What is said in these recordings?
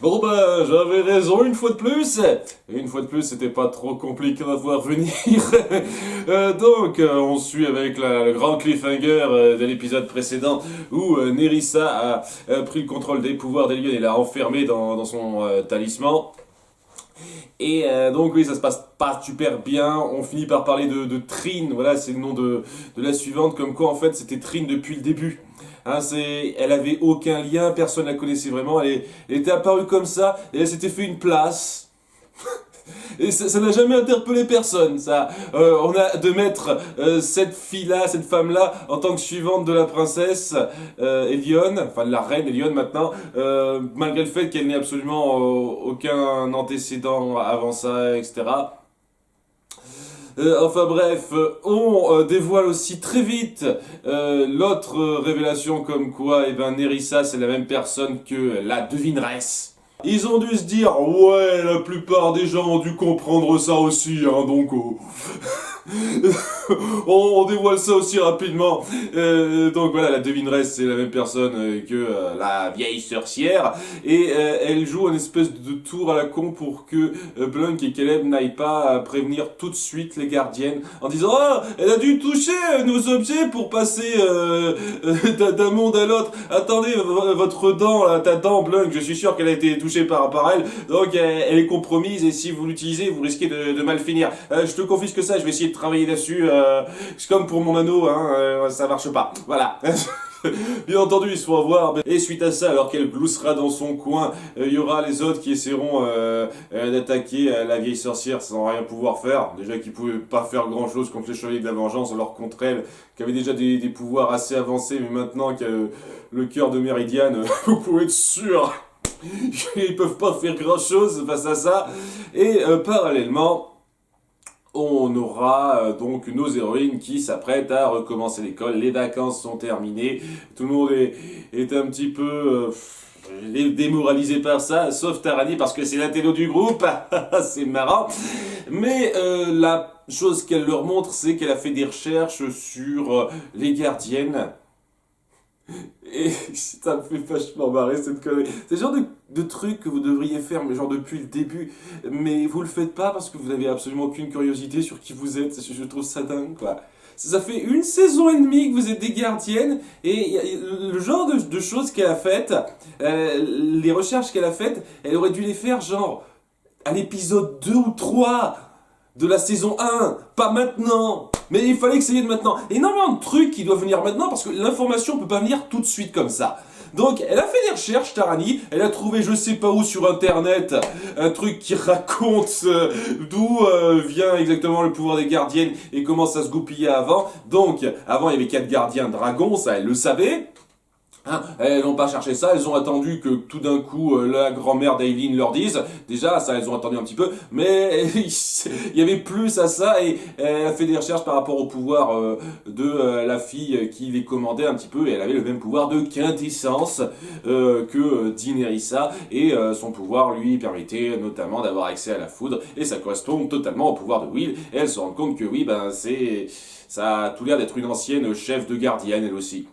Bon bah j'avais raison une fois de plus. Et une fois de plus c'était pas trop compliqué à voir venir. On suit avec le grand cliffhanger de l'épisode précédent où Nerissa a pris le contrôle des pouvoirs des lieux et l'a enfermé dans son talisman. Oui, ça se passe pas super bien. On finit par parler de Trine. Voilà, c'est le nom de la suivante. Comme quoi, en fait, c'était Trine depuis le début. Elle avait aucun lien, personne la connaissait vraiment. Elle était apparue comme ça et elle s'était fait une place. Et ça n'a jamais interpellé personne, ça. On a de mettre cette fille-là, cette femme-là, en tant que suivante de la princesse Elione, enfin de la reine Elione maintenant, malgré le fait qu'elle n'ait absolument aucun antécédent avant ça, etc. Enfin bref, on dévoile aussi très vite l'autre révélation comme quoi, eh ben, Nerissa c'est la même personne que la devineresse. Ils ont dû se dire, ouais, la plupart des gens ont dû comprendre ça aussi, hein, on dévoile ça aussi rapidement. Donc voilà, la devineresse, c'est la même personne que la vieille sorcière. Elle joue une espèce de tour à la con pour que Blunk et Caleb n'aillent pas prévenir tout de suite les gardiennes en disant «Ah, elle a dû toucher nos objets pour passer d'un monde à l'autre. Attendez, votre dent, là, ta dent, Blunk, je suis sûr qu'elle a été touchée par elle. Donc elle est compromise et si vous l'utilisez, vous risquez de mal finir. Je te confisque ça, je vais essayer de travailler là-dessus. C'est comme pour mon anneau, hein, ça marche pas. Voilà. Bien entendu, ils se font avoir. Et suite à ça, alors qu'elle gloussera dans son coin, il y aura les autres qui essaieront d'attaquer la vieille sorcière sans rien pouvoir faire. Déjà qu'ils pouvaient pas faire grand-chose contre les chevaliers de la vengeance, alors contre elle, qui avait déjà des pouvoirs assez avancés, mais maintenant qu'il y a le cœur de Méridiane, vous pouvez être sûr ils peuvent pas faire grand-chose face à ça. Parallèlement, on aura donc nos héroïnes qui s'apprêtent à recommencer l'école. Les vacances sont terminées. Tout le monde est un petit peu démoralisé par ça, sauf Tarani parce que c'est l'intello du groupe. C'est marrant. Mais la chose qu'elle leur montre, c'est qu'elle a fait des recherches sur les gardiennes. Et ça me fait vachement marrer cette connerie. C'est le genre de truc que vous devriez faire, mais genre depuis le début. Mais vous le faites pas parce que vous n'avez absolument aucune curiosité sur qui vous êtes. Je trouve ça dingue, quoi. Ça fait une saison et demie que vous êtes des gardiennes, et le genre de choses qu'elle a faites, les recherches qu'elle a faites, elle aurait dû les faire genre à l'épisode 2 ou 3 de la saison 1, pas maintenant. Mais il fallait que ça vienne maintenant. Énormément de trucs qui doivent venir maintenant parce que l'information peut pas venir tout de suite comme ça. Donc, elle a fait des recherches, Tarani. Elle a trouvé, je sais pas où sur internet, un truc qui raconte d'où vient exactement le pouvoir des gardiennes et comment ça se goupillait avant. Donc, avant, il y avait 4 gardiens dragons, ça, elle le savait. Hein, elles n'ont pas cherché ça, elles ont attendu que tout d'un coup la grand-mère d'Aileen leur dise. Déjà, ça, elles ont attendu un petit peu, mais il y avait plus à ça et elle a fait des recherches par rapport au pouvoir de la fille qui les commandait un petit peu et elle avait le même pouvoir de quintessence que Daenerys et son pouvoir lui permettait notamment d'avoir accès à la foudre et ça correspond totalement au pouvoir de Will et elle se rend compte que oui, ben ça a tout l'air d'être une ancienne chef de gardienne elle aussi.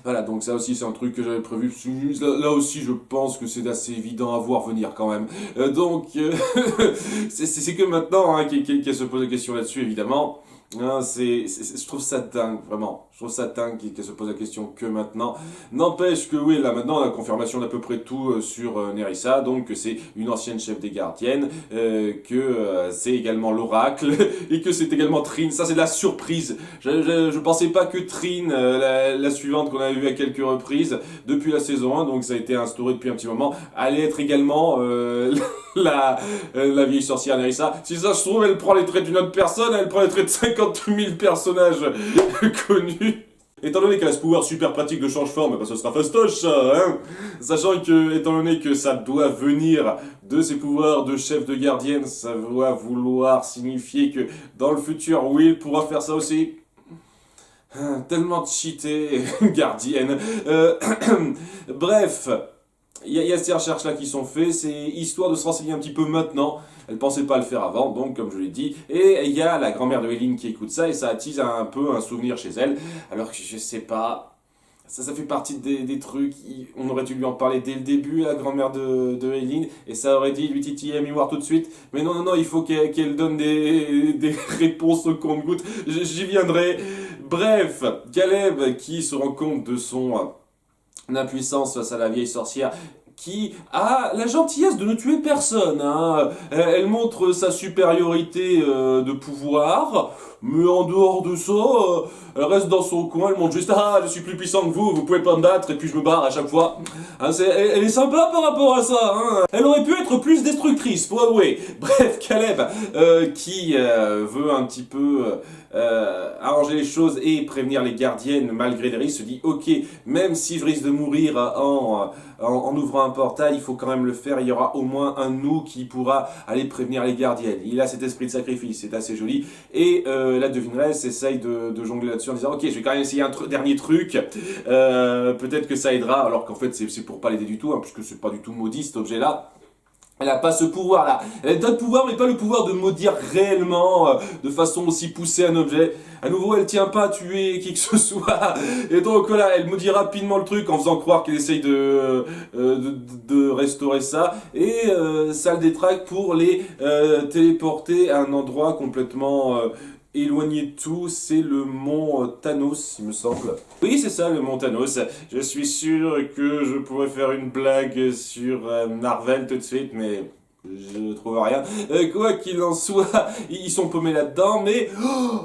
Voilà, donc ça aussi c'est un truc que j'avais prévu. Là aussi je pense que c'est assez évident à voir venir quand même. C'est que maintenant qu'elle se pose la question là-dessus évidemment. Hein, je trouve ça dingue, vraiment. Je trouve ça dingue qu'elle se pose la question que maintenant. N'empêche que oui, là maintenant on a la confirmation d'à peu près tout sur Nerissa, donc que c'est une ancienne chef des gardiennes, que c'est également l'oracle, et que c'est également Trine. Ça c'est de la surprise. Je pensais pas que Trine, la suivante qu'on avait vue à quelques reprises depuis la saison 1, donc ça a été instauré depuis un petit moment, allait être également la vieille sorcière Nerissa. Si ça se trouve, elle prend les traits d'une autre personne, elle prend les traits de 50 000 personnages connus. Étant donné qu'elle a ce pouvoir super pratique de change-forme, bah, ce sera fastoche ça, hein. Sachant que, étant donné que ça doit venir de ses pouvoirs de chef de gardienne, ça doit vouloir signifier que dans le futur, Will pourra faire ça aussi. Tellement cheaté, gardienne. Bref, il y a ces recherches-là qui sont faites, c'est histoire de se renseigner un petit peu maintenant. Elle pensait pas le faire avant, donc comme je l'ai dit. Et il y a la grand-mère de Eileen qui écoute ça, et ça attise un peu un souvenir chez elle. Alors que je sais pas, Ça fait partie des trucs, on aurait dû lui en parler dès le début, la grand-mère de Aileen, et ça aurait dit lui titiller à mi-voir tout de suite. Mais non, non, non, il faut qu'elle donne des réponses au compte-gouttes. J'y viendrai. Bref, Caleb qui se rend compte de son impuissance face à la vieille sorcière, qui a la gentillesse de ne tuer personne. Hein. Elle montre sa supériorité de pouvoir, mais en dehors de ça, elle reste dans son coin, elle montre juste « Ah, je suis plus puissant que vous pouvez pas me battre » et puis je me barre à chaque fois. Hein, elle est sympa par rapport à ça. Hein. Elle aurait pu être plus destructrice, faut avouer. Bref, Caleb, qui veut un petit peu arranger les choses et prévenir les gardiennes malgré les risques, se dit « Ok, même si je risque de mourir en ouvrant un portail, il faut quand même le faire, il y aura au moins un de nous qui pourra aller prévenir les gardiennes. » Il a cet esprit de sacrifice, c'est assez joli. Et la devineresse essaye de jongler là-dessus en disant « Ok, je vais quand même essayer un dernier truc, peut-être que ça aidera. » Alors qu'en fait, c'est pour pas l'aider du tout, hein, puisque c'est pas du tout maudit cet objet-là. Elle n'a pas ce pouvoir-là. Elle a d'autres pouvoirs, mais pas le pouvoir de maudire réellement, de façon aussi poussée un objet. À nouveau, elle tient pas à tuer qui que ce soit. Et donc voilà, elle maudit rapidement le truc en faisant croire qu'elle essaye de restaurer ça. Et ça le détraque pour les téléporter à un endroit complètement éloigné de tout. C'est le mont Thanos, il me semble. Oui, c'est ça, le mont Thanos. Je suis sûr que je pourrais faire une blague sur Marvel tout de suite, mais je ne trouve rien. Quoi qu'il en soit, ils sont paumés là-dedans, mais... Oh,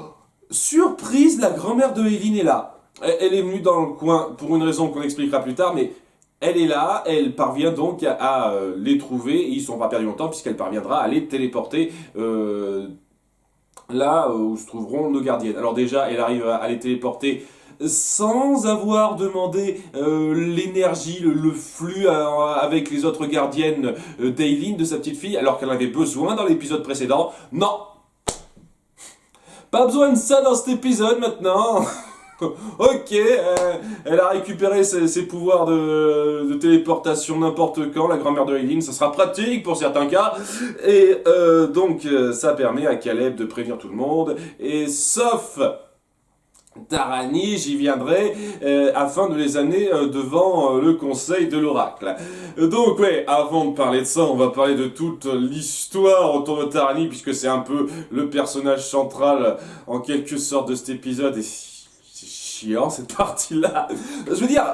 surprise, la grand-mère de Aileen est là. Elle est venue dans le coin pour une raison qu'on expliquera plus tard, mais elle est là, elle parvient donc à les trouver, et ils ne sont pas perdus longtemps puisqu'elle parviendra à les téléporter là où se trouveront nos gardiennes. Alors déjà, elle arrive à les téléporter sans avoir demandé l'énergie, le flux avec les autres gardiennes d'Aileen, de sa petite fille, alors qu'elle avait besoin dans l'épisode précédent. Non! Pas besoin de ça dans cet épisode maintenant. Ok, elle a récupéré ses pouvoirs de téléportation n'importe quand, la grand-mère de Aileen, ça sera pratique pour certains cas. Et donc ça permet à Caleb de prévenir tout le monde, et sauf Tarani, j'y viendrai, afin de les amener devant le conseil de l'oracle. Donc ouais, avant de parler de ça, on va parler de toute l'histoire autour de Tarani, puisque c'est un peu le personnage central, en quelque sorte, de cet épisode, et c'est chiant cette partie-là. Je veux dire,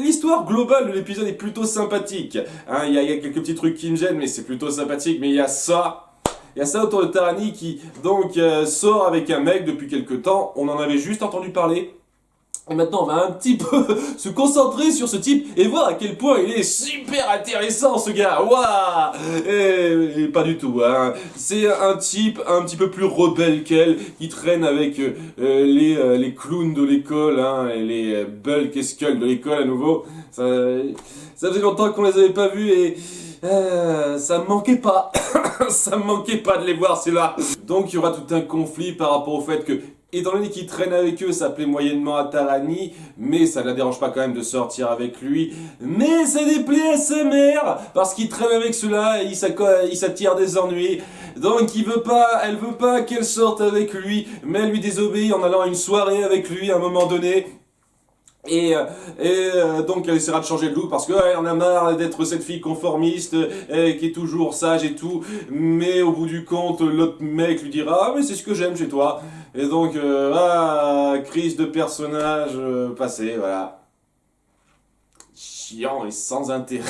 l'histoire globale de l'épisode est plutôt sympathique. Hein, il y a quelques petits trucs qui me gênent, mais c'est plutôt sympathique, mais il y a ça... Il y a ça autour de Tarani qui, donc, sort avec un mec depuis quelques temps. On en avait juste entendu parler. Et maintenant, on va un petit peu se concentrer sur ce type et voir à quel point il est super intéressant, ce gars. Waouh! Et pas du tout, hein. C'est un type un petit peu plus rebelle qu'elle, qui traîne avec les clowns de l'école, hein, et les Bulk et Skull de l'école à nouveau. Ça faisait longtemps qu'on les avait pas vus et... ça me manquait pas. Ça me manquait pas de les voir, c'est là. Donc il y aura tout un conflit par rapport au fait que, étant donné qu'il traîne avec eux, ça plaît moyennement à Tarani, mais ça ne la dérange pas quand même de sortir avec lui. Mais ça déplaît à sa mère, parce qu'il traîne avec ceux-là, il s'attire des ennuis. Donc elle veut pas qu'elle sorte avec lui, mais elle lui désobéit en allant à une soirée avec lui à un moment donné. Et donc elle essaiera de changer de look parce qu'elle en a marre d'être cette fille conformiste qui est toujours sage et tout, mais au bout du compte l'autre mec lui dira ah mais c'est ce que j'aime chez toi, et donc crise de personnage passé, voilà, chiant et sans intérêt.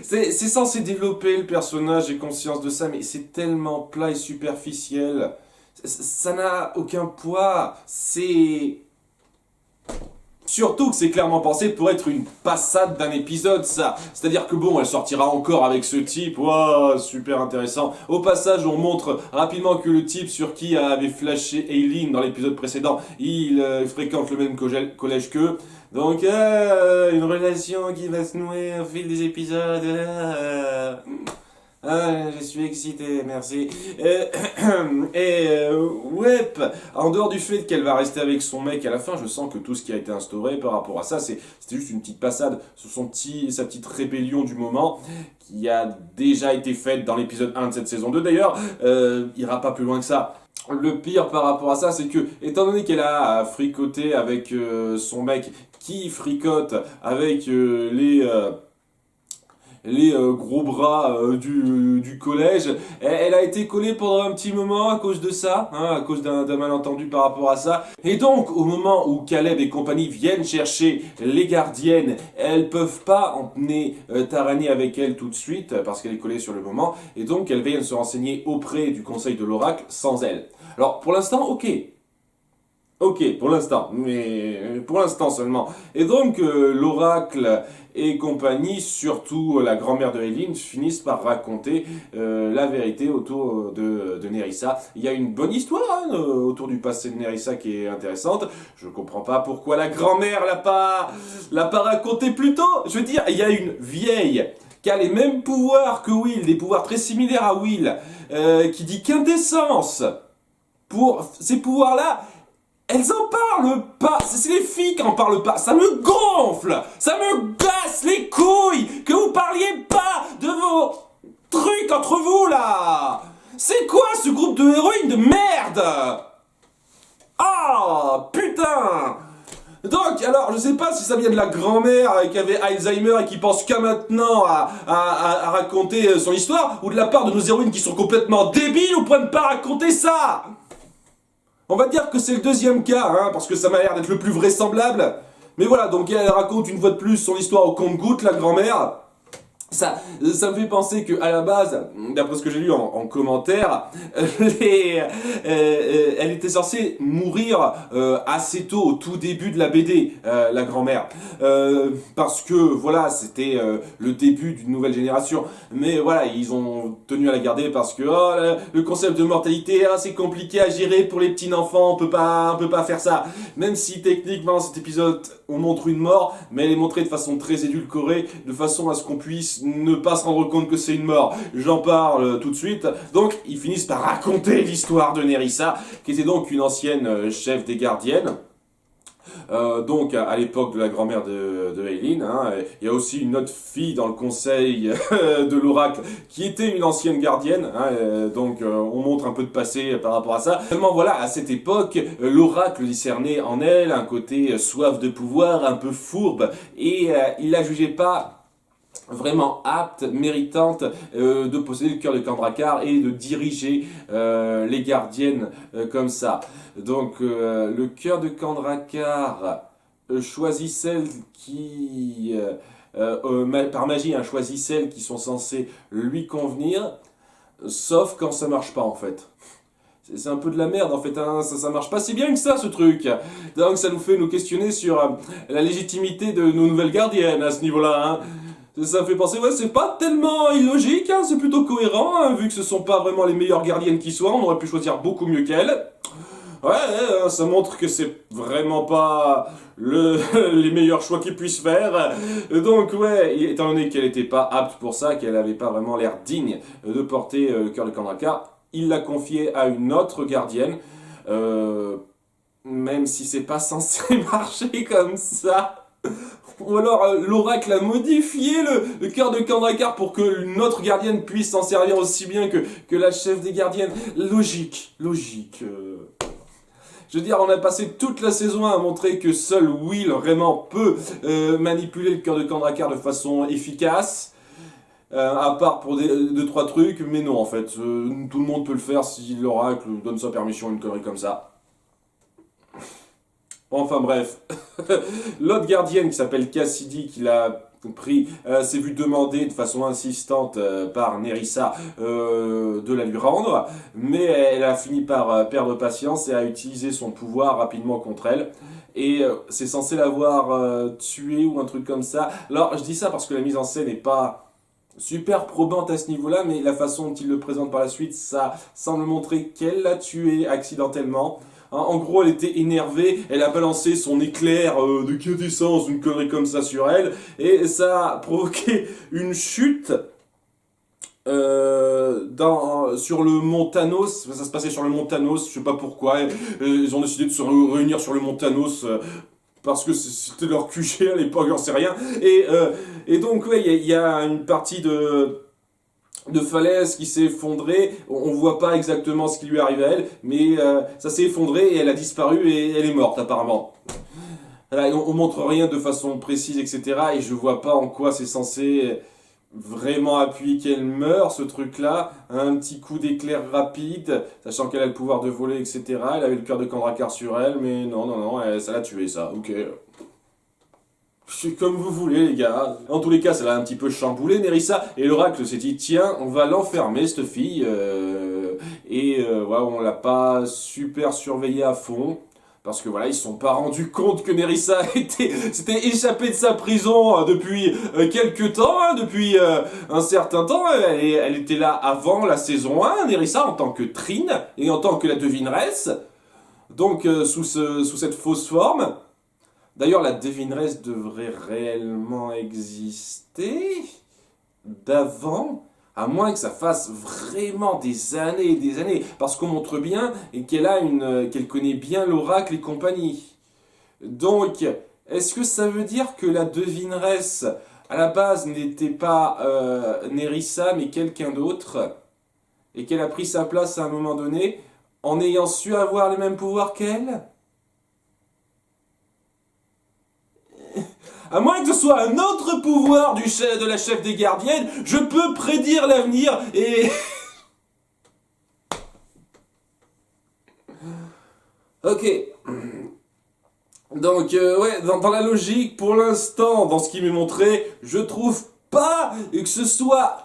c'est censé développer le personnage, j'ai conscience de ça, mais c'est tellement plat et superficiel, ça n'a aucun poids, c'est... Surtout que c'est clairement pensé pour être une passade d'un épisode, ça. C'est-à-dire que bon, elle sortira encore avec ce type, waouh, super intéressant. Au passage, on montre rapidement que le type sur qui avait flashé Aileen dans l'épisode précédent, il fréquente le même collège qu'eux. Donc, une relation qui va se nouer au fil des épisodes. Je suis excité, merci. Ouais, en dehors du fait qu'elle va rester avec son mec à la fin, je sens que tout ce qui a été instauré par rapport à ça, c'était juste une petite passade sur sa petite rébellion du moment, qui a déjà été faite dans l'épisode 1 de cette saison 2 d'ailleurs, ira pas plus loin que ça. le pire par rapport à ça, c'est que, étant donné qu'elle a fricoté avec son mec, qui fricote avec les gros bras du collège. Elle a été collée pendant un petit moment à cause de ça, hein, à cause d'un malentendu par rapport à ça. Et donc, au moment où Caleb et compagnie viennent chercher les gardiennes, elles peuvent pas emmener Tarani avec elle tout de suite, parce qu'elle est collée sur le moment, et donc elles viennent se renseigner auprès du conseil de l'oracle sans elle. Alors, pour l'instant, ok. Ok, pour l'instant, mais pour l'instant seulement. Et donc, l'oracle et compagnie, surtout la grand-mère de Eileen, finissent par raconter la vérité autour de Nerissa. Il y a une bonne histoire hein, autour du passé de Nerissa qui est intéressante. Je comprends pas pourquoi la grand-mère l'a pas raconté plus tôt. Je veux dire, il y a une vieille qui a les mêmes pouvoirs que Will, des pouvoirs très similaires à Will, qui dit quintessence pour ces pouvoirs-là. Elles en parlent pas. C'est les filles qui en parlent pas. Ça me gonfle. Ça me casse les couilles que vous parliez pas de vos trucs entre vous là. C'est quoi ce groupe de héroïnes de merde? Ah putain. Donc, alors, je sais pas si ça vient de la grand-mère qui avait Alzheimer et qui pense qu'à maintenant à raconter son histoire, ou de la part de nos héroïnes qui sont complètement débiles ou pourraient ne pas raconter ça. On va dire que c'est le deuxième cas, hein, parce que ça m'a l'air d'être le plus vraisemblable. Mais voilà, donc elle raconte une fois de plus son histoire au compte-gouttes, la grand-mère. Ça me fait penser que à la base, d'après ce que j'ai lu en commentaire, elle était censée mourir assez tôt, au tout début de la BD, la grand-mère, parce que voilà, c'était le début d'une nouvelle génération. Mais voilà, ils ont tenu à la garder parce que oh, le concept de mortalité, c'est compliqué à gérer pour les petits enfants, on peut pas faire ça. Même si techniquement cet épisode on montre une mort, mais elle est montrée de façon très édulcorée, de façon à ce qu'on puisse ne pas se rendre compte que c'est une mort. J'en parle tout de suite. Donc, ils finissent par raconter l'histoire de Nerissa, qui était donc une ancienne chef des gardiennes. Donc à l'époque de la grand-mère de Eileen, hein, il y a aussi une autre fille dans le conseil de l'oracle qui était une ancienne gardienne, hein, donc on montre un peu de passé par rapport à ça. Seulement voilà, à cette époque, l'oracle discernait en elle un côté soif de pouvoir, un peu fourbe, et il la jugeait pas vraiment apte, méritante de posséder le cœur de Kandrakar et de diriger les gardiennes comme ça. Donc le cœur de Kandrakar choisit celles qui, par magie, hein, choisit celles qui sont censées lui convenir, sauf quand ça marche pas en fait. C'est un peu de la merde en fait, hein. Ça marche pas si bien que ça ce truc. Donc ça nous fait nous questionner sur la légitimité de nos nouvelles gardiennes à ce niveau-là. Hein. Ça me fait penser, ouais, c'est pas tellement illogique, hein, c'est plutôt cohérent, hein, vu que ce sont pas vraiment les meilleures gardiennes qui soient, on aurait pu choisir beaucoup mieux qu'elles. Ouais, ça montre que c'est vraiment pas les meilleurs choix qu'ils puissent faire. Donc ouais, étant donné qu'elle était pas apte pour ça, qu'elle avait pas vraiment l'air digne de porter le cœur de Kandrakar, il l'a confié à une autre gardienne, même si c'est pas censé marcher comme ça. Ou alors l'oracle a modifié le cœur de Kandrakar pour que notre gardienne puisse s'en servir aussi bien que la chef des gardiennes. Logique. Je veux dire, on a passé toute la saison 1 à montrer que seul Will vraiment peut manipuler le cœur de Kandrakar de façon efficace. À part pour deux trois trucs, mais non en fait, tout le monde peut le faire si l'oracle donne sa permission, une connerie comme ça. Enfin bref, l'autre gardienne qui s'appelle Cassidy, qui l'a pris, s'est vu demander de façon insistante par Nerissa de la lui rendre, mais elle a fini par perdre patience et a utilisé son pouvoir rapidement contre elle. Et c'est censé l'avoir tuée ou un truc comme ça. Alors je dis ça parce que la mise en scène n'est pas super probante à ce niveau-là, mais la façon dont il le présente par la suite, ça semble montrer qu'elle l'a tué accidentellement. En gros, elle était énervée, elle a balancé son éclair de quintessence, une connerie comme ça sur elle, et ça a provoqué une chute sur le mont Thanos. Ça se passait sur le mont Thanos, je sais pas pourquoi. Ils ont décidé de se réunir sur le mont Thanos parce que c'était leur QG à l'époque, j'en sais rien. Et donc, ouais, il y a une partie de de falaise qui s'est effondrée. On voit pas exactement ce qui lui arrive à elle, mais ça s'est effondré et elle a disparu et elle est morte apparemment. Voilà, on montre rien de façon précise, etc. Et je vois pas en quoi c'est censé vraiment appuyer qu'elle meurt, ce truc-là. Un petit coup d'éclair rapide, sachant qu'elle a le pouvoir de voler, etc. Elle avait le cœur de Kandrakar sur elle, mais non, non, non, ça l'a tué, ça. Ok. C'est comme vous voulez, les gars. En tous les cas, ça l'a un petit peu chamboulé, Nerissa. Et l'oracle s'est dit, tiens, on va l'enfermer, cette fille. Ouais, on l'a pas super surveillée à fond. Parce que voilà, ils se sont pas rendus compte que Nerissa s'était échappée de sa prison depuis quelques temps, hein, depuis un certain temps. Elle était là avant la saison 1, Nerissa, en tant que Trine et en tant que la devineresse. Donc, sous cette fausse forme. D'ailleurs, la devineresse devrait réellement exister d'avant, à moins que ça fasse vraiment des années et des années, parce qu'on montre bien qu'elle connaît bien l'oracle et compagnie. Donc, est-ce que ça veut dire que la devineresse, à la base, n'était pas Nerissa, mais quelqu'un d'autre, et qu'elle a pris sa place à un moment donné, en ayant su avoir les mêmes pouvoirs qu'elle? À moins que ce soit un autre pouvoir de la chef des gardiennes, je peux prédire l'avenir et... Ok. Donc, ouais, dans la logique, pour l'instant, dans ce qui m'est montré, je trouve pas que ce soit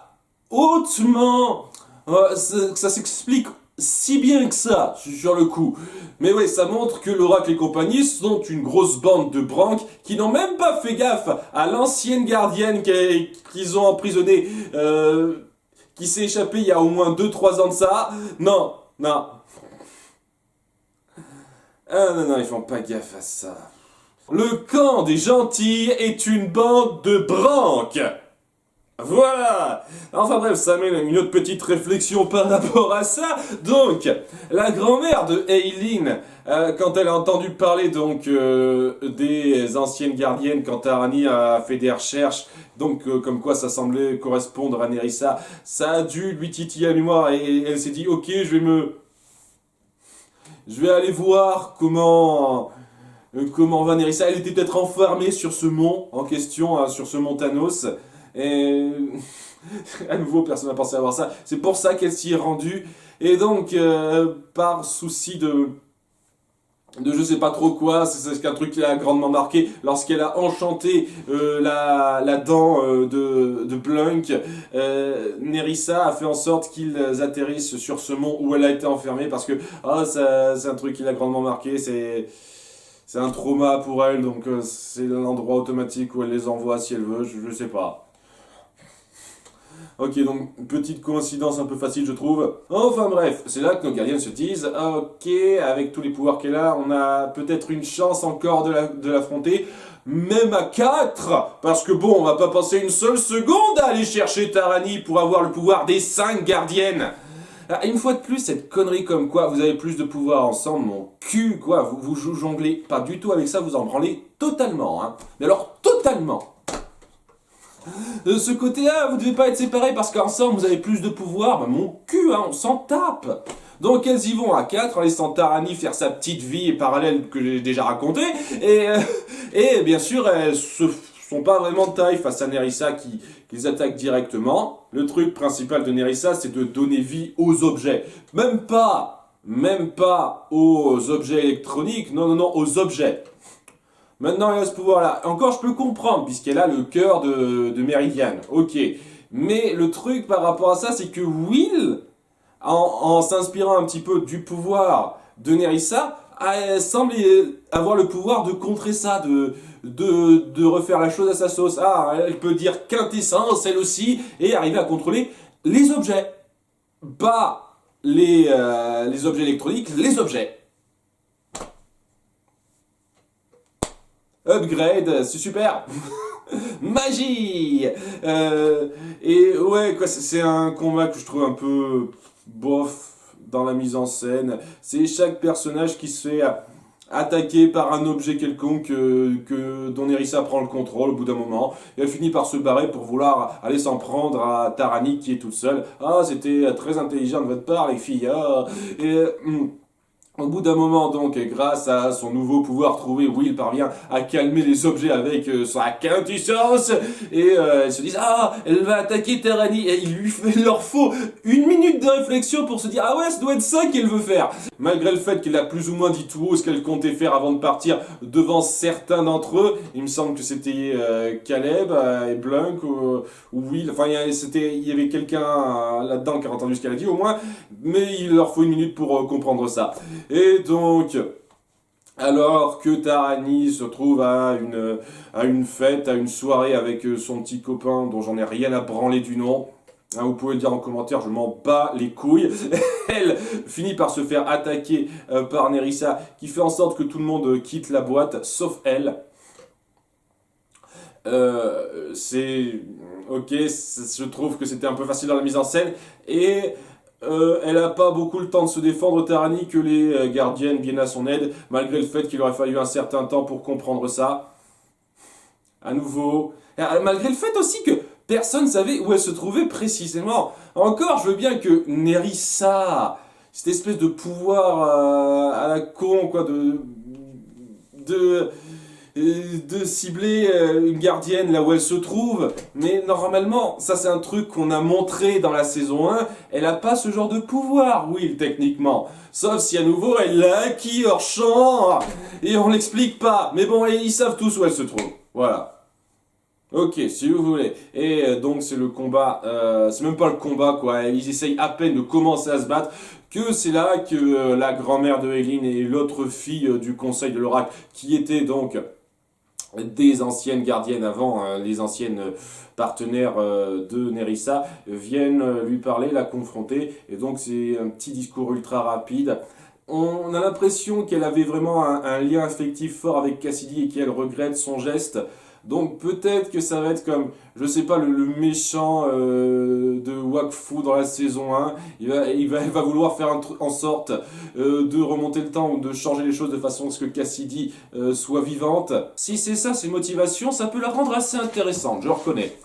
hautement... que ça s'explique si bien que ça, sur le coup. Mais ouais, ça montre que l'oracle et compagnie sont une grosse bande de branques qui n'ont même pas fait gaffe à l'ancienne gardienne qu'ils ont emprisonnée, qui s'est échappée il y a au moins 2-3 ans de ça. Non, non. Ah non, non, ils font pas gaffe à ça. Le camp des gentils est une bande de branques. Voilà. Enfin bref, ça mène une autre petite réflexion par rapport à ça. Donc, la grand-mère de Eileen, quand elle a entendu parler donc des anciennes gardiennes, quand Tarani a fait des recherches, donc comme quoi ça semblait correspondre à Nerissa, ça a dû lui titiller la mémoire et elle s'est dit, ok, je vais aller voir comment va Nerissa. Elle était peut-être enfermée sur ce mont en question, hein, sur ce mont Thanos. Et à nouveau, personne n'a pensé à voir ça. C'est pour ça qu'elle s'y est rendue. Et donc, par souci de je sais pas trop quoi, c'est un truc qui l'a grandement marqué, lorsqu'elle a enchanté la dent de Blunk, Nerissa a fait en sorte qu'ils atterrissent sur ce mont où elle a été enfermée, parce que c'est un truc qui l'a grandement marqué, c'est un trauma pour elle, donc c'est l'endroit automatique où elle les envoie si elle veut, je sais pas. Ok, donc petite coïncidence un peu facile, je trouve. Enfin bref, c'est là que nos gardiennes se disent, ok, avec tous les pouvoirs qu'elle a, on a peut-être une chance encore de l'affronter, même à 4, parce que bon, on va pas passer une seule seconde à aller chercher Tarani pour avoir le pouvoir des 5 gardiennes. Ah, une fois de plus, cette connerie comme quoi vous avez plus de pouvoir ensemble, mon cul, quoi, vous jonglez pas du tout avec ça, vous en branlez totalement, hein. Mais alors, totalement. De ce côté-là, vous devez pas être séparés parce qu'ensemble vous avez plus de pouvoir. Bah mon cul, hein, on s'en tape. Donc elles y vont à 4 en laissant Tarani faire sa petite vie parallèle que j'ai déjà racontée. Et bien sûr, elles se sont pas vraiment de taille face à Nerissa qui les attaque directement. Le truc principal de Nerissa, c'est de donner vie aux objets. Même pas aux objets électroniques, non, non, non, aux objets. Maintenant, elle a ce pouvoir-là. Encore, je peux comprendre, puisqu'elle a le cœur de Méridiane. Ok. Mais le truc par rapport à ça, c'est que Will, en s'inspirant un petit peu du pouvoir de Nerissa, semble avoir le pouvoir de contrer ça, de refaire la chose à sa sauce. Ah, elle peut dire quintessence, elle aussi, et arriver à contrôler les objets. Pas les objets électroniques, les objets. Upgrade, c'est super. Magie. Et ouais, quoi, c'est un combat que je trouve un peu bof dans la mise en scène. C'est chaque personnage qui se fait attaquée par un objet quelconque dont Nerissa prend le contrôle au bout d'un moment. Et elle finit par se barrer pour vouloir aller s'en prendre à Tarani qui est toute seule. Ah, c'était très intelligent de votre part, les filles. Ah. Et, au bout d'un moment, donc, grâce à son nouveau pouvoir trouvé, Will parvient à calmer les objets avec sa quintessence. Et elles se disent, ah, elle va attaquer Tarani. Et il leur faut 1 minute de réflexion pour se dire, ah ouais, ça doit être ça qu'elle veut faire. Malgré le fait qu'elle a plus ou moins dit tout haut ce qu'elle comptait faire avant de partir devant certains d'entre eux. Il me semble que c'était Caleb et Blunk ou Will. Enfin, il y avait quelqu'un là-dedans qui a entendu ce qu'elle a dit au moins. Mais il leur faut 1 minute pour comprendre ça. Et donc, alors que Tarani se trouve à une fête, à une soirée avec son petit copain dont j'en ai rien à branler du nom, hein, vous pouvez le dire en commentaire, je m'en bats les couilles, elle finit par se faire attaquer par Nerissa, qui fait en sorte que tout le monde quitte la boîte, sauf elle. C'est... Ok, je trouve que c'était un peu facile dans la mise en scène, et... elle n'a pas beaucoup le temps de se défendre, Tarani, que les gardiennes viennent à son aide, malgré le fait qu'il aurait fallu un certain temps pour comprendre ça. À nouveau. Malgré le fait aussi que personne ne savait où elle se trouvait précisément. Encore, je veux bien que Nerissa, cette espèce de pouvoir à la con, quoi, de cibler une gardienne là où elle se trouve, mais normalement, ça c'est un truc qu'on a montré dans la saison 1, elle a pas ce genre de pouvoir, Will, techniquement. Sauf si à nouveau elle l'a acquis hors champ, et on l'explique pas. Mais bon, ils savent tous où elle se trouve. Voilà. Ok, si vous voulez. Et donc c'est le combat, c'est même pas le combat quoi, ils essayent à peine de commencer à se battre, que c'est là que la grand-mère de Eileen et l'autre fille du conseil de l'oracle, qui était donc des anciennes gardiennes avant, les anciennes partenaires de Nerissa, viennent lui parler, la confronter, et donc c'est un petit discours ultra rapide. On a l'impression qu'elle avait vraiment un lien affectif fort avec Cassidy et qu'elle regrette son geste. Donc peut-être que ça va être comme, je sais pas, le méchant de Wakfu dans la saison 1. Il va vouloir faire en sorte de remonter le temps ou de changer les choses de façon à ce que Cassidy soit vivante. Si c'est ça, ses motivations, ça peut la rendre assez intéressante, je le reconnais.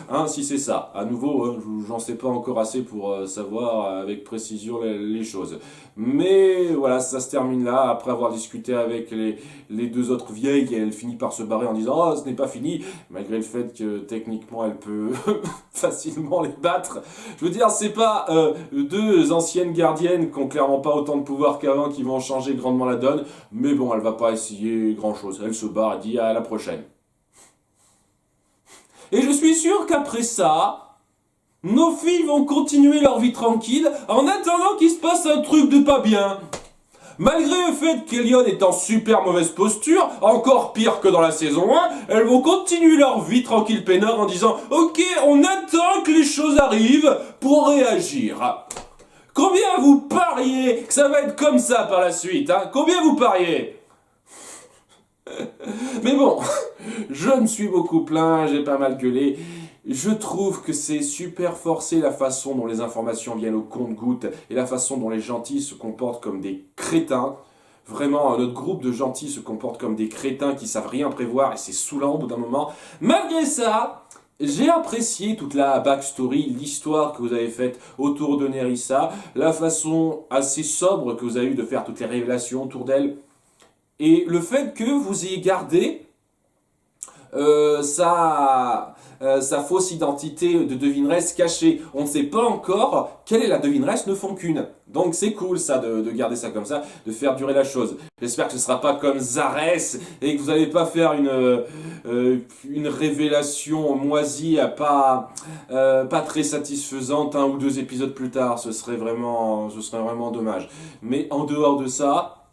Hein, si c'est ça. À nouveau, j'en sais pas encore assez pour savoir avec précision les choses. Mais voilà, ça se termine là. Après avoir discuté avec les deux autres vieilles, elle finit par se barrer en disant « Oh, ce n'est pas fini », malgré le fait que techniquement elle peut facilement les battre. Je veux dire, c'est pas deux anciennes gardiennes qui ont clairement pas autant de pouvoir qu'avant qui vont changer grandement la donne, mais bon, elle va pas essayer grand chose. Elle se barre et dit à la prochaine. Et je suis sûr qu'après ça, nos filles vont continuer leur vie tranquille en attendant qu'il se passe un truc de pas bien. Malgré le fait qu'Elion est en super mauvaise posture, encore pire que dans la saison 1, elles vont continuer leur vie tranquille peinard en disant « Ok, on attend que les choses arrivent pour réagir ». Combien vous pariez que ça va être comme ça par la suite, hein? Combien vous pariez? Mais bon, je me suis beaucoup plaint, j'ai pas mal gueulé. Je trouve que c'est super forcé la façon dont les informations viennent au compte-gouttes et la façon dont les gentils se comportent comme des crétins. Vraiment, notre groupe de gentils se comporte comme des crétins qui savent rien prévoir et c'est saoulant au bout d'un moment. Malgré ça, j'ai apprécié toute la backstory, l'histoire que vous avez faite autour de Nerissa, la façon assez sobre que vous avez eu de faire toutes les révélations autour d'elle. Et le fait que vous ayez gardé sa fausse identité de devineresse cachée. On ne sait pas encore quelle est la devineresse, ne font qu'une. Donc c'est cool ça de garder ça comme ça, de faire durer la chose. J'espère que ce ne sera pas comme Zarès et que vous n'allez pas faire une révélation moisie, pas très satisfaisante 1 ou 2 épisodes plus tard. Ce serait vraiment dommage. Mais en dehors de ça,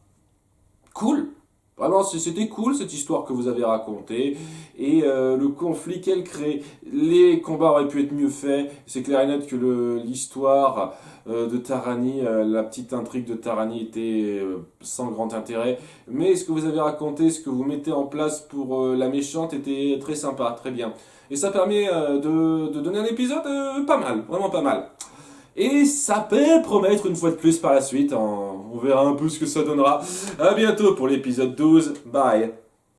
cool. Vraiment, c'était cool cette histoire que vous avez racontée et le conflit qu'elle crée. Les combats auraient pu être mieux faits. C'est clair et net que l'histoire de Tarani, la petite intrigue de Tarani était sans grand intérêt. Mais ce que vous avez raconté, ce que vous mettez en place pour la méchante était très sympa, très bien. Et ça permet de donner un épisode pas mal, vraiment pas mal. Et ça peut promettre une fois de plus par la suite, hein. On verra un peu ce que ça donnera. À bientôt pour l'épisode 12, bye.